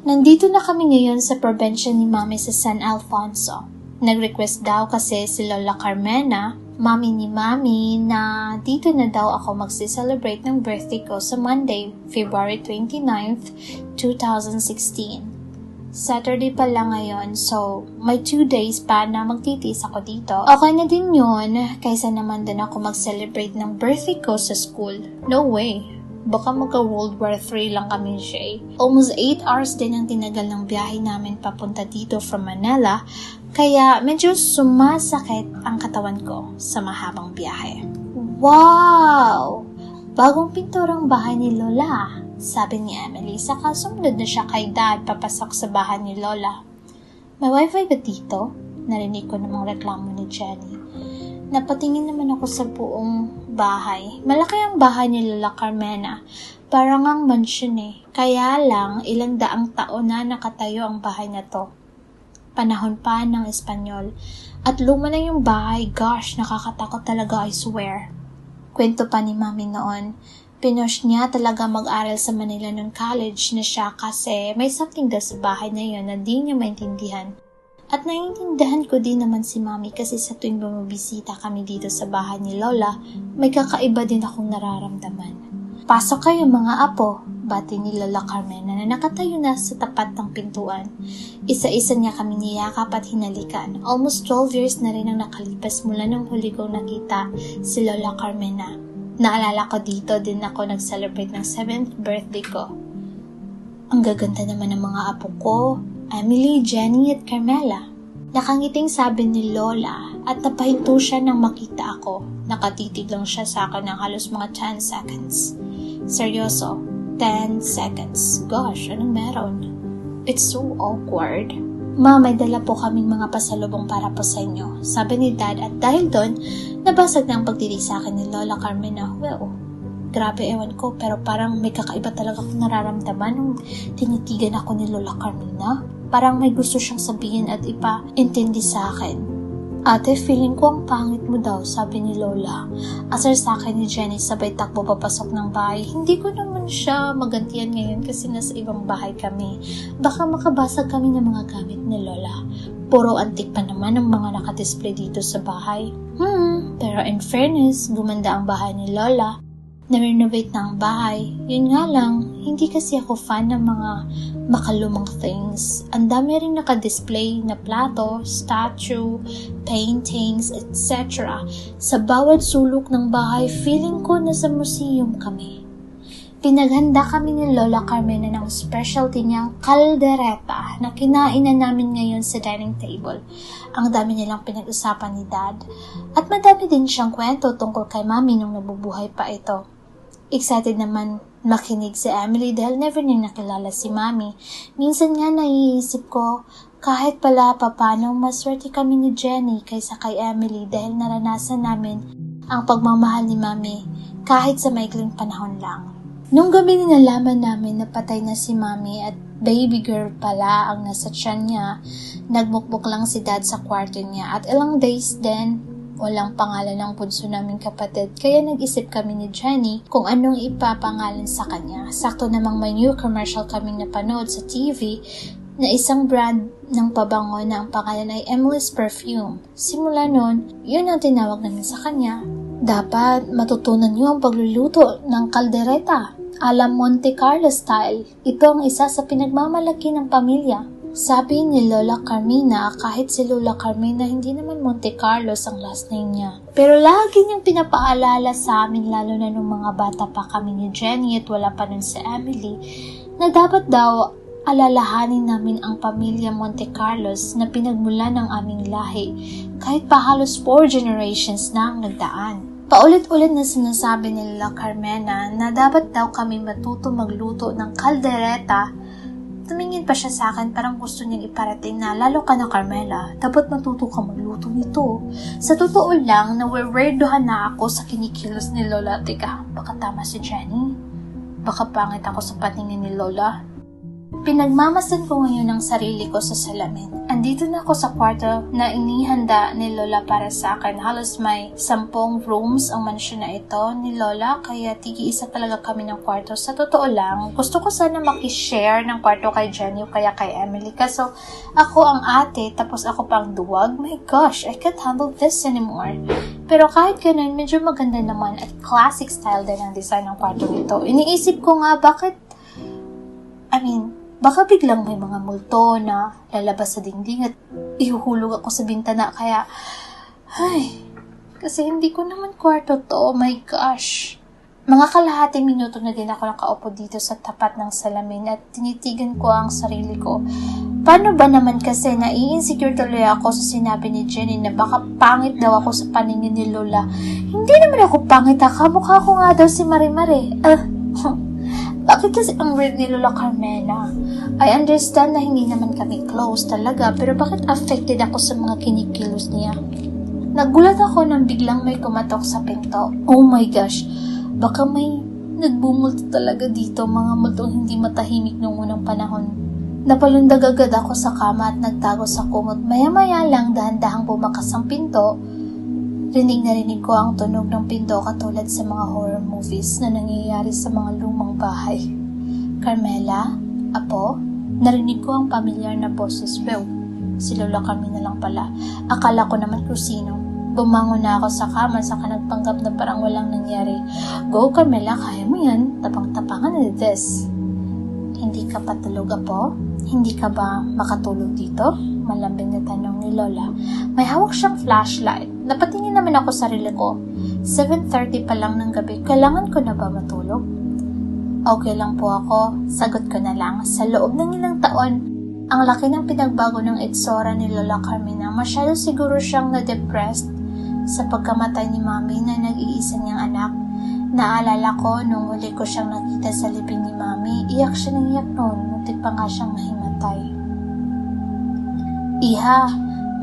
Nandito na kami ngayon sa probensya ni Mami sa San Alfonso. Nag-request daw kasi si Lola Carmena, Mami ni Mami, na dito na daw ako magsi-celebrate ng birthday ko sa Monday, February 29th, 2016. Saturday pa lang ngayon, so may 2 days pa na magtitiis ako dito. Okay na din yun, kaysa naman din ako mag-celebrate ng birthday ko sa school. No way. Baka magka-World War III lang kami, Shay. Almost 8 hours din ang tinagal ng biyahe namin papunta dito from Manila, kaya medyo sumasakit ang katawan ko sa mahabang biyahe. Wow! Bagong pinturang bahay ni Lola, sabi ni Emily, saka sumunod na siya kay Dad papasok sa bahay ni Lola. May wifi ba dito? Narinig ko namang reklamo ni Jenny. Napatingin naman ako sa buong bahay. Malaki ang bahay ni Lola Carmena. Parang ang mansion eh. Kaya lang, ilang daang taon na nakatayo ang bahay na to. Panahon pa ng Espanyol. At luma na yung bahay. Gosh, nakakatakot talaga, I swear. Kwento pa ni Mami noon. Pinush niya talaga mag-aral sa Manila ng college na siya kasi may something daw sa bahay na yun na di niya maintindihan. At naiintindihan ko din naman si Mami kasi sa tuwing bumibisita kami dito sa bahay ni Lola, may kakaiba din akong nararamdaman. Pasok kayo mga apo, bati ni Lola Carmena na nakatayo na sa tapat ng pintuan. Isa-isa niya kami niyakap at hinalikan. Almost 12 years na rin ang nakalipas mula nung huli kong nakita si Lola Carmena. Naalala ko dito din ako nag-celebrate ng 7th birthday ko. Ang gaganda naman ng mga apo ko. Emily, Jenny at Carmela. Nakangiting sabi ni Lola at napahinto siya nang makita ako. Nakatitig lang siya sa akin ng halos mga 10 seconds. Seryoso, 10 seconds. Gosh, anong meron? It's so awkward. Ma, may dala po kaming mga pasalubong para po sa inyo, sabi ni Dad at dahil doon, nabasag na ang pagtitig sa akin ni Lola Carmena. Well, grabe ewan ko pero parang may kakaiba talaga akong nararamdaman nung tinitigan ako ni Lola Carmena. Parang may gusto siyang sabihin at ipa-intindi sa akin. Ate, feeling ko ang pangit mo daw, sabi ni Lola. Asar sa akin ni Jenny sabay takbo papasok ng bahay. Hindi ko naman siya magantian ngayon kasi nasa ibang bahay kami. Baka makabasag kami ng mga gamit ni Lola. Puro antik pa naman ang mga nakadisplay dito sa bahay. Pero in fairness, gumanda ang bahay ni Lola. Na-renovate na ang bahay. Yun nga lang, hindi kasi ako fan ng mga makalumang things. Ang dami rin nakadisplay na plato, statue, paintings, etc. Sa bawat sulok ng bahay, feeling ko nasa museum kami. Pinaghanda kami ni Lola Carmena ng specialty niyang kaldereta na kinain na namin ngayon sa dining table. Ang dami nilang pinag-usapan ni Dad. At madami din siyang kwento tungkol kay Mami nung nabubuhay pa ito. Excited naman makinig si Emily dahil never niyang nakilala si Mami. Minsan nga naiisip ko, kahit pala papano maswerte kami ni Jenny kaysa kay Emily dahil naranasan namin ang pagmamahal ni Mami kahit sa maikling panahon lang. Nung gabi nalaman namin na patay na si Mami at baby girl pala ang nasa tiyan niya, nagmukbok lang si Dad sa kwarto niya at ilang days din, walang pangalan ng bunso naming kapatid kaya nag-isip kami ni Jenny kung anong ipapangalan sa kanya. Sakto namang may new commercial kaming napanood sa TV na isang brand ng pabango na ang pangalan ay Emily's Perfume. Simula nun, yun ang tinawag namin sa kanya. Dapat matutunan niyo ang pagluluto ng kaldereta ala Monte Carlo style. Ito ang isa sa pinagmamalaki ng pamilya. Sabi ni Lola Carmena, kahit si Lola Carmena hindi naman Monte Carlos ang last name niya. Pero lagi niyang pinapaalala sa amin lalo na nung mga bata pa kami ni Jenny at wala pa nun si Emily na dapat daw alalahanin namin ang pamilya Monte Carlos na pinagmula ng aming lahi kahit pa halos 4 generations na ang nagdaan. Paulit-ulit na sinasabi ni Lola Carmena na dapat daw kami matuto magluto ng kaldereta. Tumingin pa siya sa akin parang gusto niyang iparating na lalo ka na Carmela, dapat matuto ka magluto nito. Sa totoo lang, nawe-weirdohan na ako sa kinikilos ni Lola. Teka, baka tama si Jenny? Baka pangit ako sa patingin ni Lola? Pinagmamasan ko ngayon ang sarili ko sa salamin. And Nandito na ako sa kwarto na inihanda ni Lola para sa akin. Halos may 10 rooms ang mansyon na ito ni Lola, kaya tigi-isa talaga kami ng kwarto. Sa totoo lang, gusto ko sana makishare ng kwarto kay Jenny o kaya kay Emily. Kaso ako ang ate, tapos ako pang duwag. My gosh, I can't handle this anymore. Pero kahit ganun, medyo maganda naman at classic style din ang design ng kwarto nito. Iniisip ko nga baka biglang may mga multo na lalabas sa dingding at ihuhulog ako sa bintana. Kaya, kasi hindi ko naman kwarto to. Oh my gosh. Mga kalahating minuto na din ako nakaupo dito sa tapat ng salamin at tinitigan ko ang sarili ko. Paano ba naman kasi nai-insecure tuloy ako sa sinabi ni Jenny na baka pangit daw ako sa paningin ni Lola. Hindi naman ako pangit, kamukha ko nga daw si Marimare. Bakit kasi ang weird ni Lola Carmena? I understand na hindi naman kami close talaga, pero bakit affected ako sa mga kinikilos niya? Nagulat ako nang biglang may kumatok sa pinto. Oh my gosh, baka may nagbumulto talaga dito, mga multong hindi matahimik noong unang panahon. Napalundag agad ako sa kama at nagtago sa kumot. Maya-maya lang, dahan-dahang bumakas ang pinto. Rinig na rinig ko ang tunog ng pinto katulad sa mga horror movies na nangyayari sa mga lumang bahay. Carmela? Apo? Narinig ko ang pamilyar na boses. Well, si Lola Carmina lang pala. Akala ko naman kung sino. Bumangon na ako sa kama saka nagpanggap na parang walang nangyari. Go Carmela, kaya mo yan. Tapang-tapangan na this. Hindi ka patulog, Apo? Hindi ka ba makatulog dito? Malambing na tanong ni Lola. May hawak siyang flashlight. Napatingin naman ako sa sarili ko. 7:30 pa lang ng gabi. Kailangan ko na ba matulog? Okay lang po ako. Sagot ko na lang. Sa loob ng ilang taon, ang laki ng pinagbago ng itsura ni Lola Carmina. Masyado siguro siyang na-depressed sa pagkamatay ni Mami na nag-iisa niyang anak. Naalala ko nung huli ko siyang nakita sa libing ni Mami. Iyak siya ng iyak noon. Muntik pa nga siyang mahimatay. Iha,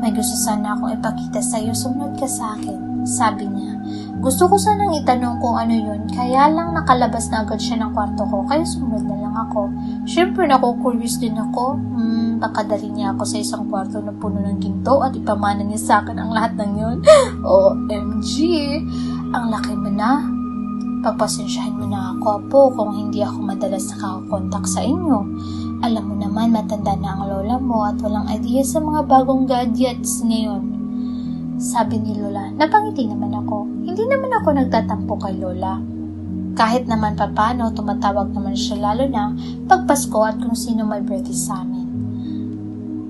may gusto sana akong ipakita sa'yo. Sumunod ka sa akin, sabi niya. Gusto ko sanang itanong kung ano yun, kaya lang nakalabas na agad siya ng kwarto ko, kaya sumunod na lang ako. Siyempre, naku-curious din ako. Baka dali niya ako sa isang kwarto na puno ng ginto at ipamana niya sa akin ang lahat ng yun. OMG! Ang laki mo na. Pagpasensyahan mo na ako, Apo, kung hindi ako madalas nakakontak sa inyo. Alam mo naman, matanda na ang lola mo at walang idea sa mga bagong gadgets ngayon. Sabi ni Lola, napangiti naman ako. Hindi naman ako nagtatampo kay Lola. Kahit naman papano, tumatawag naman siya lalo na pagpasko at kung sino may birthday sa amin.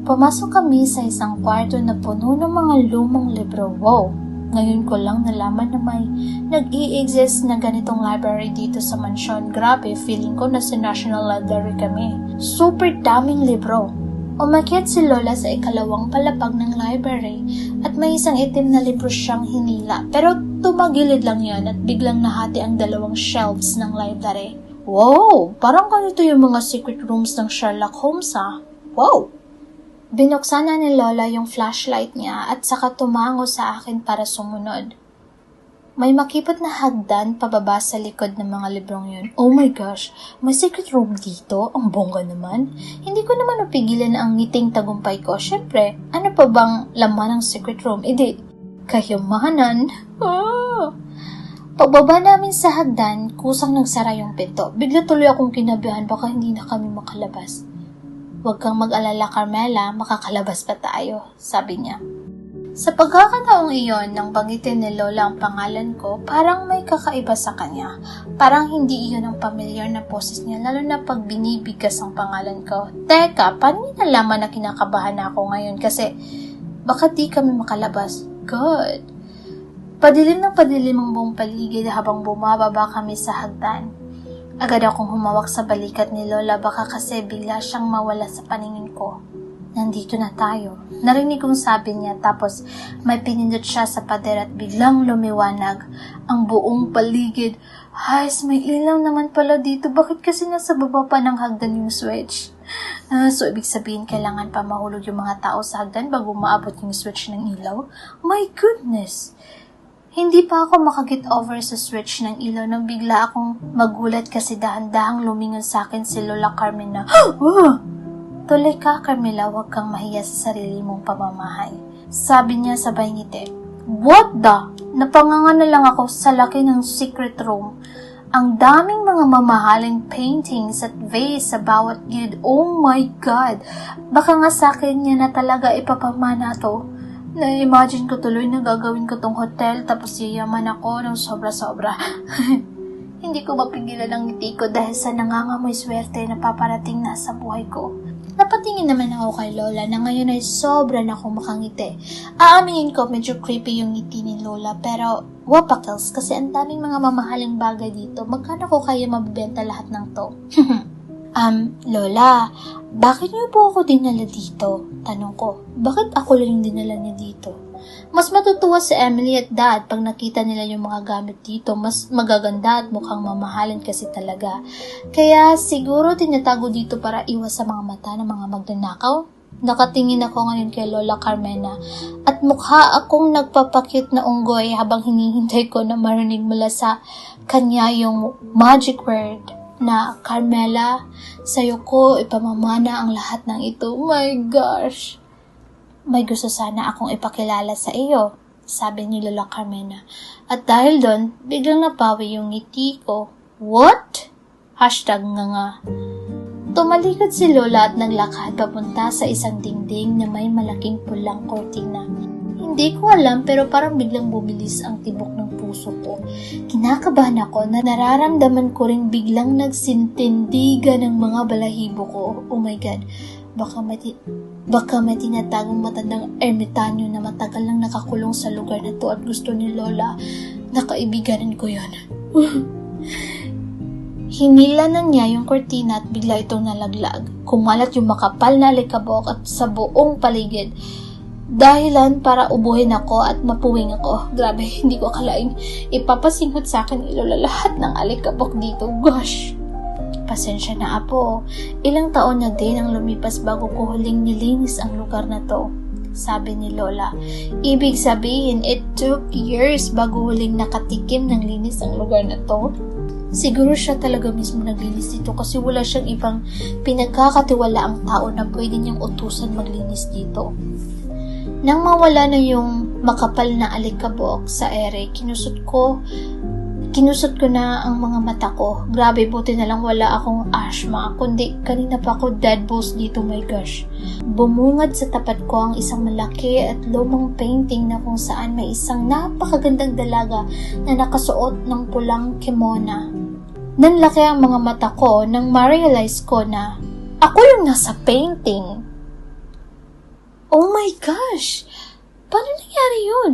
Pumasok kami sa isang kwarto na puno ng mga lumang libro. Wow! Ngayon ko lang nalaman na may nag-i-exist na ganitong library dito sa mansyon. Grabe, feeling ko na sa National Library kami. Super daming libro. Umakyat si Lola sa ikalawang palapag ng library at may isang itim na libro siyang hinila. Pero tumagilid lang yan at biglang nahati ang dalawang shelves ng library. Wow! Parang ganito yung mga secret rooms ng Sherlock Holmes, ha? Wow! Binuksan na ni Lola yung flashlight niya at saka tumango sa akin para sumunod. May makipot na hagdan pababa sa likod ng mga librong yun. Oh my gosh, may secret room dito? Ang bongga naman. Hindi ko naman mapigilan ang ngiting tagumpay ko. Siyempre, ano pa bang laman ng secret room? Kayamanan. Pagbaba namin sa hagdan, kusang nagsara yung pinto. Bigla tuloy akong kinabahan, baka hindi na kami makalabas. Huwag kang mag-alala, Carmela, makakalabas pa tayo, sabi niya. Sa pagkakataong iyon, nang banggitin ni Lola ang pangalan ko, parang may kakaiba sa kanya. Parang hindi iyon ang pamilyar na boses niya, lalo na pag binibigas ang pangalan ko. Teka, paano niya nalaman na kinakabahan na ako ngayon? Kasi baka di kami makalabas. Good. Padilim ng padilim ang buong paligid habang bumababa kami sa hagdan. Agad akong humawak sa balikat ni Lola, baka kasi bigla siyang mawala sa paningin ko. Nandito na tayo. Narinig kong sabi niya, tapos may pinindot siya sa pader at biglang lumiwanag ang buong paligid. Hays, may ilaw naman pala dito. Bakit kasi nasa baba pa ng hagdan yung switch? So, ibig sabihin, kailangan pa mahulog yung mga tao sa hagdan bago maabot yung switch ng ilaw? My goodness! Hindi pa ako makagit over sa switch ng ilaw nang bigla akong magulat kasi dahan-dahang lumingon sa akin si Lola Carmina. Tuloy ka, Carmela, huwag kang mahiya sa sarili mong pamamahay. Sabi niya sabay ngiti. What the? Napanganga na lang ako sa laki ng secret room. Ang daming mga mamahaling paintings at vase sa bawat gilid. Oh my God! Baka nga sa akin niya na talaga ipapamana to. Na-imagine ko tuloy na gagawin ko tong hotel tapos yayaman ako ng sobra-sobra. Hindi ko mapigilan ang ngiti ko dahil sa nangangamoy swerte na paparating na sa buhay ko. Napatingin naman ako kay Lola na ngayon ay sobra na akong makangiti. Aaminin ko medyo creepy yung ngiti ni Lola pero wapakils kasi ang daming mga mamahaling bagay dito. Magkano ko kaya mabibenta lahat ng to? Lola, bakit niyo po ako dinala dito? Tanong ko, bakit ako lang yung dinala niya dito? Mas matutuwa si Emily at Dad pag nakita nila yung mga gamit dito. Mas magaganda at mukhang mamahalin kasi talaga. Kaya siguro tinatago dito para iwas sa mga mata ng mga magnanakaw. Nakatingin ako ngayon kay Lola Carmena at mukha akong nagpapakyut na unggoy habang hinihintay ko na marinig mula sa kanya yung magic word na Carmela, sa'yo ko ipamamana ang lahat ng ito. My gosh! May gusto sana akong ipakilala sa iyo, sabi ni Lola Carmena. At dahil doon, biglang napawi yung ngiti ko. What? #nga. Tumalikod si Lola at naglakad papunta sa isang dingding na may malaking pulang kortina. Hindi ko alam pero parang biglang bumilis ang tibok ng puso ko. Kinakabahan ako na nararamdaman ko rin biglang nagsintindigan ng mga balahibo ko. Oh my God. Baka may tinatagong matandang ermitanyo na matagal lang nakakulong sa lugar na to at gusto ni Lola na kaibiganan ko yon. Hinila na niya yung kortina at bigla itong nalaglag. Kumalat yung makapal na alikabok at sa buong paligid. Dahilan para ubuhin ako at mapuwing ako. Grabe, hindi ko akalaing ipapasinghot sa akin ni Lola lahat ng alikabok dito. Gosh! Pasensya na, Apo. Ilang taon na din ang lumipas bago ko huling nilinis ang lugar na to, sabi ni Lola. Ibig sabihin, it took years bago huling nakatikim ng linis ang lugar na to. Siguro siya talaga mismo naglinis dito kasi wala siyang ibang pinagkakatiwalaang tao na pwede niyang utusan maglinis dito. Nang mawala na yung makapal na alikabok sa ere, kinusot ko na ang mga mata ko. Grabe, buti na lang wala akong asthma. Kundi kanina pa ako dead balls dito, my gosh. Bumungad sa tapat ko ang isang malaki at lumang painting na kung saan may isang napakagandang dalaga na nakasuot ng pulang kimona. Nanlaki ang mga mata ko nang ma-realize ko na ako yung nasa painting. Oh my gosh! Paano nangyari yun?